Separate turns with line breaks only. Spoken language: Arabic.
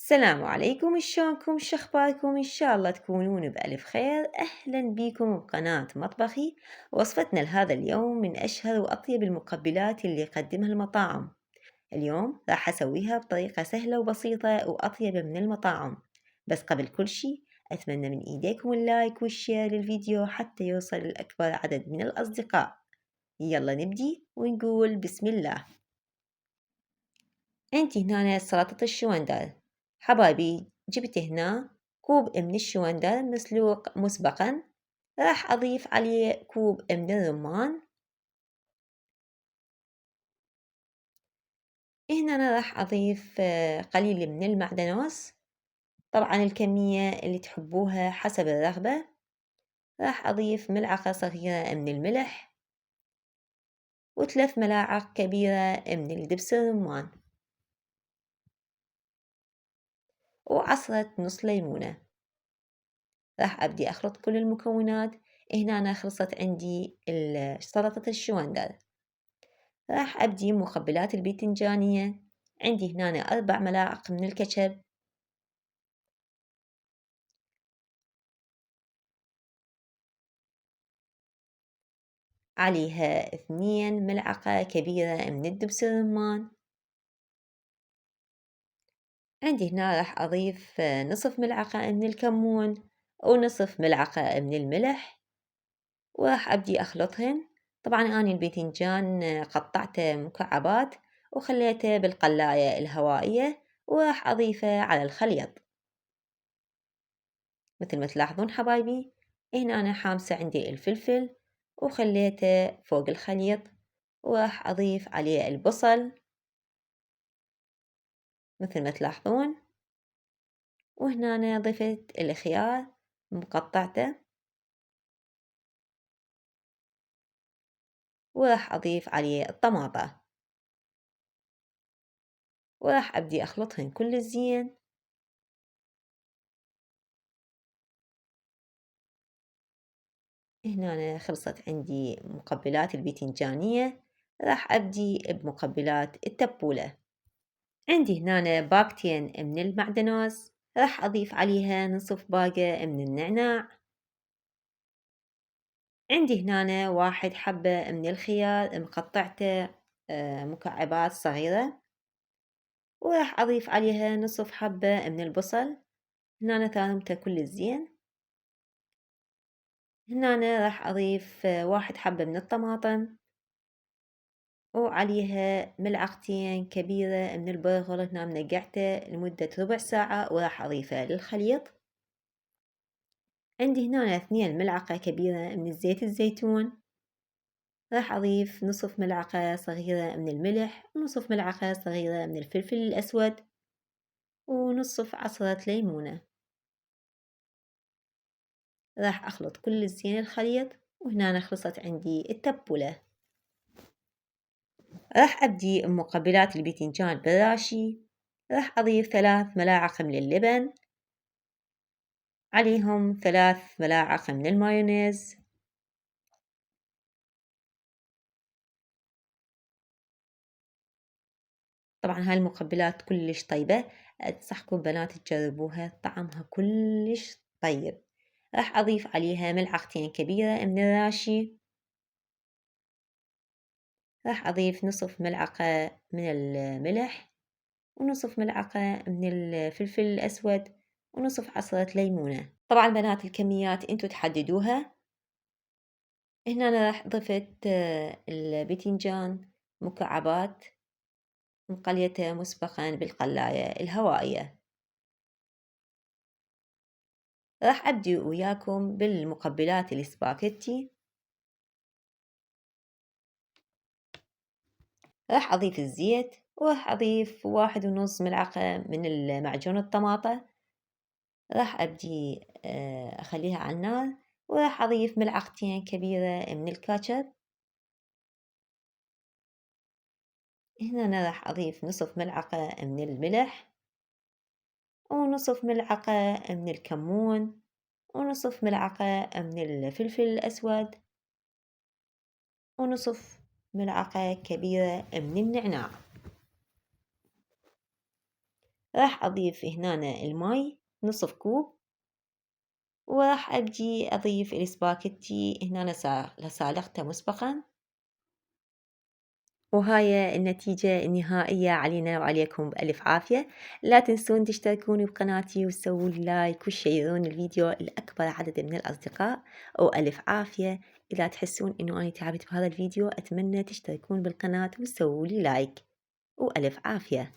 السلام عليكم، شلونكم؟ شخباركم؟ إن شاء الله تكونون بألف خير. أهلا بكم بقناة مطبخي. وصفتنا لهذا اليوم من أشهر وأطيب المقبلات اللي يقدمها المطاعم. اليوم راح أسويها بطريقة سهلة وبسيطة وأطيب من المطاعم. بس قبل كل شي أتمنى من إيديكم اللايك والشير للفيديو حتى يوصل لأكبر عدد من الأصدقاء. يلا نبدي ونقول بسم الله. عندي هنا سلطة الشوندر. حبايبي جبت هنا كوب من الشوندر مسلوق مسبقا. راح أضيف عليه كوب من الرمان. هنا أنا راح أضيف قليل من المعدنوس. طبعا الكمية اللي تحبوها حسب الرغبة. راح أضيف ملعقة صغيرة من الملح وثلاث ملاعق كبيرة من الدبس الرمان وعصرة نص ليمونة. راح أبدي أخلط كل المكونات. هنا أنا خلصت عندي سلطة الشوندر. راح أبدي مقبلات الباذنجانية. عندي هنا 4 ملاعق من الكاتشب، عليها 2 ملعقة كبيرة من الدبس الرمان. عندي هنا راح أضيف نصف ملعقة من الكمون ونصف ملعقة من الملح وراح أبدي أخلطهن. طبعا أنا الباذنجان قطعته مكعبات وخليته بالقلاية الهوائية وراح أضيفه على الخليط. مثل ما تلاحظون حبايبي هنا أنا حامسة عندي الفلفل وخليته فوق الخليط وراح أضيف عليه البصل مثل ما تلاحظون. وهنا أنا ضفت الخيار مقطعته وراح أضيف عليه الطماطة وراح أبدي أخلطهن كل زين. هنا أنا خلصت عندي مقبلات الباذنجانية. راح أبدي بمقبلات التبولة. عندي هنا باقتين من المعدنوس. راح أضيف عليها نصف باقة من النعناع. عندي هنا 1 حبة من الخيار مقطعته مكعبات صغيرة وراح أضيف عليها نصف حبة من البصل. هنا ثانمته كل زين. هنا راح أضيف 1 حبة من الطماطم وعليها ملعقتين كبيرة من البرغل. هنا منقعته لمدة ربع ساعة وراح أضيفه للخليط. عندي هنا 2 ملعقة كبيرة من زيت الزيتون. راح أضيف نصف ملعقة صغيرة من الملح ونصف ملعقة صغيرة من الفلفل الأسود ونصف عصرة ليمونة. راح أخلط كل زين الخليط. وهنا خلصت عندي التبولة. راح أبدي مقبلات الباذنجان بالراشي. راح أضيف 3 ملاعق من اللبن، عليهم 3 ملاعق من المايونيز، طبعا هاي المقبلات كلش طيبة. أنصحكم بنات تجربوها، طعمها كلش طيب. راح أضيف عليها ملعقتين كبيرة من الراشي. راح أضيف نصف ملعقة من الملح ونصف ملعقة من الفلفل الأسود ونصف عصرة ليمونة. طبعا بنات الكميات انتو تحددوها. هنا أنا راح ضفت الباذنجان مكعبات مقليته مسبقا بالقلاية الهوائية. راح أبدي وياكم بالمقبلات السباكيتي. راح أضيف الزيت وراح أضيف 1.5 ملعقة من المعجون الطماطة. راح أبدي أخليها على النار وراح أضيف ملعقتين كبيرة من الكاتشب. هنا أنا راح أضيف نصف ملعقة من الملح ونصف ملعقة من الكمون ونصف ملعقة من الفلفل الأسود ونصف ملعقة كبيرة من النعناع. راح أضيف هنا الماي نصف كوب، وراح أجي أضيف السباكيتي هنا سالقته مسبقا. وهاي النتيجة النهائية علينا وعليكم بألف عافية. لا تنسون تشتركون بقناتي وتسووا لي لايك وتشيرون الفيديو لأكبر عدد من الأصدقاء، وألف عافية. إذا تحسون إنه أنا تعبت بهذا الفيديو أتمنى تشتركون بالقناة وتسووا لي لايك، وألف عافية.